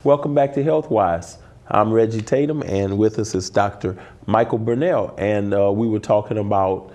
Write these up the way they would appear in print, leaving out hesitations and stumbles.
Welcome back to Healthwise. I'm Reggie Tatum, and with us is Dr. Michael Burnell, and we were talking about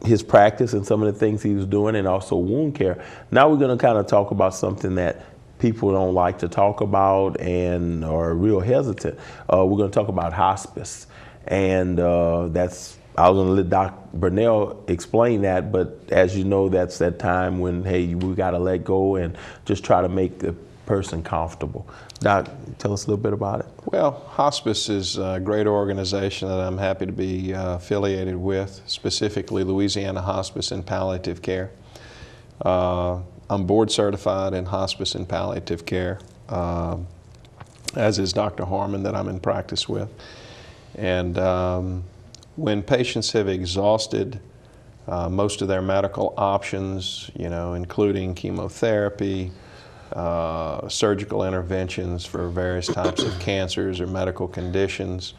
his practice and some of the things he was doing, and also wound care. Now we're going to kind of talk about something that people don't like to talk about and are real hesitant. We're going to talk about hospice, and I was going to let Dr. Burnell explain that, but as you know, that's that time when, hey, we got to let go and just try to make the person comfortable. Doc, tell us a little bit about it. Well, Hospice is a great organization that I'm happy to be affiliated with, specifically Louisiana Hospice and Palliative Care. I'm board certified in Hospice and Palliative Care, as is Dr. Harmon that I'm in practice with. And when patients have exhausted most of their medical options, including chemotherapy, surgical interventions for various types of cancers or medical conditions,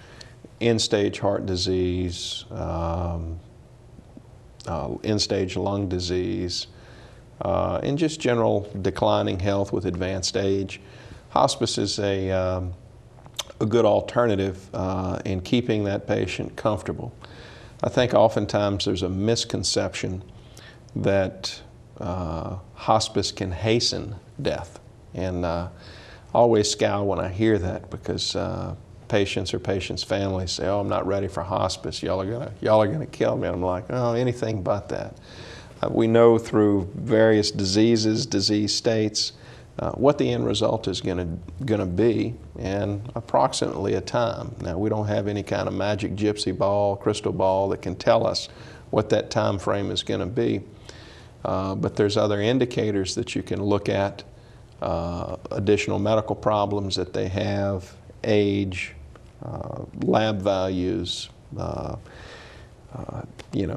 end-stage heart disease, end-stage lung disease, and just general declining health with advanced age. Hospice is a good alternative in keeping that patient comfortable. I think oftentimes there's a misconception that hospice can hasten death, and I always scowl when I hear that, because patients or patients' families say, "Oh, I'm not ready for hospice. Y'all are gonna kill me." And I'm like, "Oh, anything but that." We know through various diseases, disease states, what the end result is gonna be, and approximately a time. Now, we don't have any kind of magic gypsy ball, crystal ball that can tell us what that time frame is gonna be. But there's other indicators that you can look at, additional medical problems that they have, age, lab values,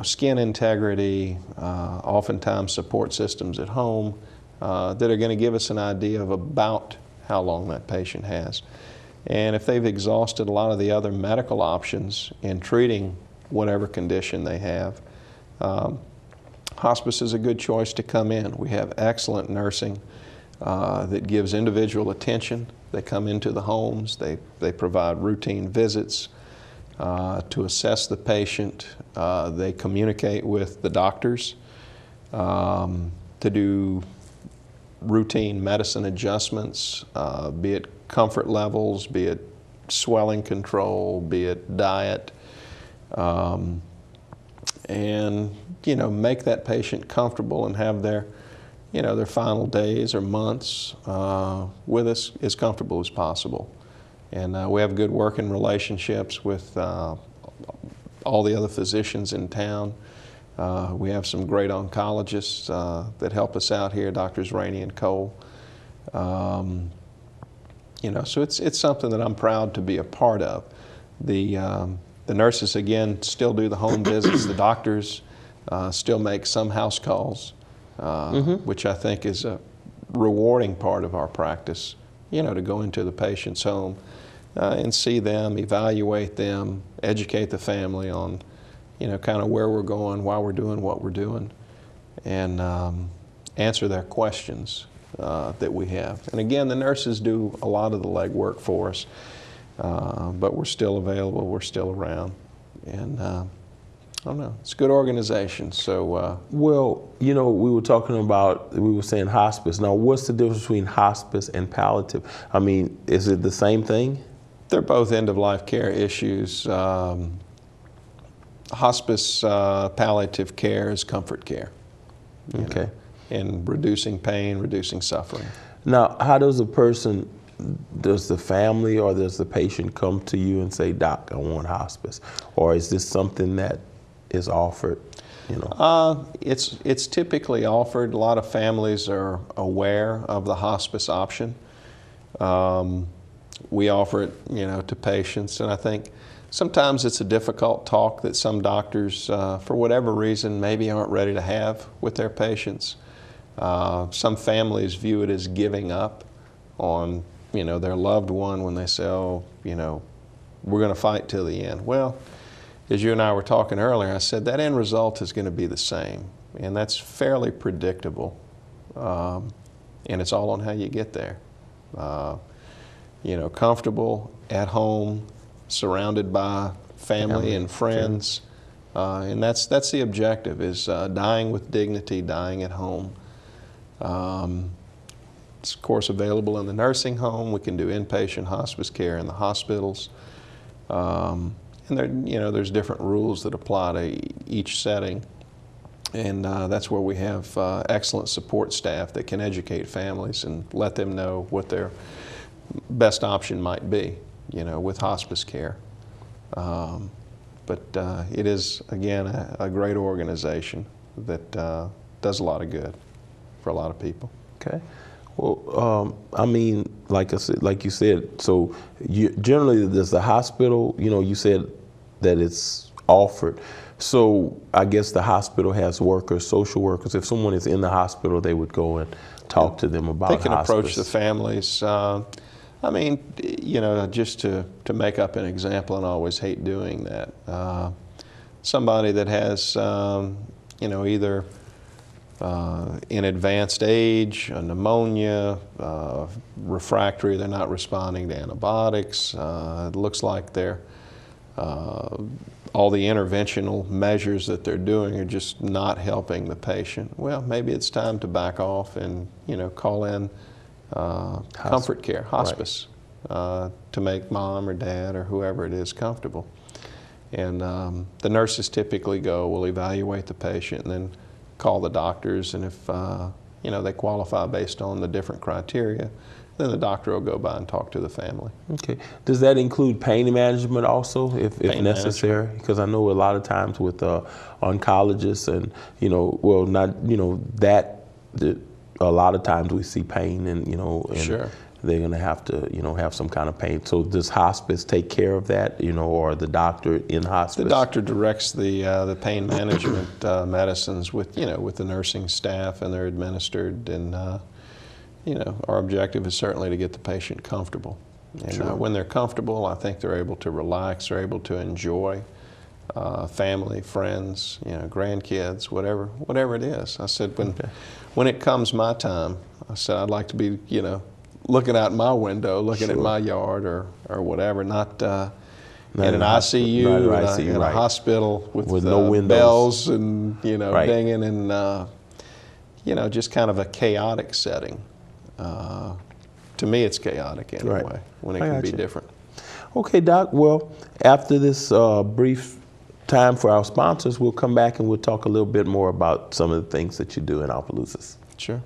skin integrity, oftentimes support systems at home that are going to give us an idea of about how long that patient has. And if they've exhausted a lot of the other medical options in treating whatever condition they have, hospice is a good choice to come in. We have excellent nursing that gives individual attention. They come into the homes, they provide routine visits to assess the patient. They communicate with the doctors to do routine medicine adjustments, be it comfort levels, be it swelling control, be it diet, and make that patient comfortable and have their final days or months with us as comfortable as possible. And we have good working relationships with all the other physicians in town. We have some great oncologists that help us out here, Doctors Rainey and Cole. So it's something that I'm proud to be a part of. The nurses, again, still do the home visits. The doctors still make some house calls, which I think is a rewarding part of our practice, to go into the patient's home and see them, evaluate them, educate the family on, kind of where we're going, why we're doing what we're doing, and answer their questions that we have. And again, the nurses do a lot of the legwork for us. But we're still available, we're still around, and I don't know, it's a good organization. So, well, we were saying hospice. Now, what's the difference between hospice and palliative? I mean, is it the same thing? They're both end-of-life care issues. Hospice, palliative care is comfort care. Okay. And reducing pain, reducing suffering. Now, how does does the family or does the patient come to you and say, "Doc, I want hospice"? Or is this something that is offered, It's typically offered. A lot of families are aware of the hospice option. We offer it, to patients, and I think sometimes it's a difficult talk that some doctors, for whatever reason, maybe aren't ready to have with their patients. Some families view it as giving up on their loved one when they say, "Oh, we're going to fight till the end." Well, as you and I were talking earlier, I said that end result is going to be the same, and that's fairly predictable, and it's all on how you get there. You know, comfortable at home, surrounded by family and friends. And that's the objective, is dying with dignity, dying at home. It's of course available in the nursing home. We can do inpatient hospice care in the hospitals. And there, you know, there's different rules that apply to each setting. And that's where we have excellent support staff that can educate families and let them know what their best option might be, you know, with hospice care. But it is, again, a great organization that does a lot of good for a lot of people. Okay. Well, I mean, like I said, like you said, so generally does the hospital, you know, you said that it's offered. So I guess the hospital has workers, social workers. If someone is in the hospital, they would go and talk to them about hospice. They can hospice. approach the families. I mean, you know, just to make up an example, and I always hate doing that. Somebody that has, you know, either in advanced age, a pneumonia, refractory, they're not responding to antibiotics. It looks like they're, all the interventional measures that they're doing are just not helping the patient. Well, maybe it's time to back off and, you know, call in comfort care, hospice, right, to make mom or dad or whoever it is comfortable. And the nurses typically go, will evaluate the patient and then call the doctors, and if you know, they qualify based on the different criteria, then the doctor will go by and talk to the family. Okay. Does that include pain management also, if necessary? Because I know a lot of times with oncologists and, you know, well, not, you know, a lot of times we see pain and, you know, and sure, they're going to have to, you know, have some kind of pain. So does hospice take care of that, you know, or the doctor in hospice? The doctor directs the pain management medicines with, you know, with the nursing staff, and they're administered. And you know, our objective is certainly to get the patient comfortable. And sure, when they're comfortable, I think they're able to relax, they're able to enjoy family, friends, you know, grandkids, whatever it is. I said, when it comes my time, I said I'd like to be, you know, looking out my window, looking at my yard or whatever, not in an ICU, in a hospital with no windows, bells and, you know, dinging, and you know, just kind of a chaotic setting. To me, it's chaotic anyway, when it can be different. Okay, Doc. Well, after this brief time for our sponsors, we'll come back and we'll talk a little bit more about some of the things that you do in Opelousas. Sure.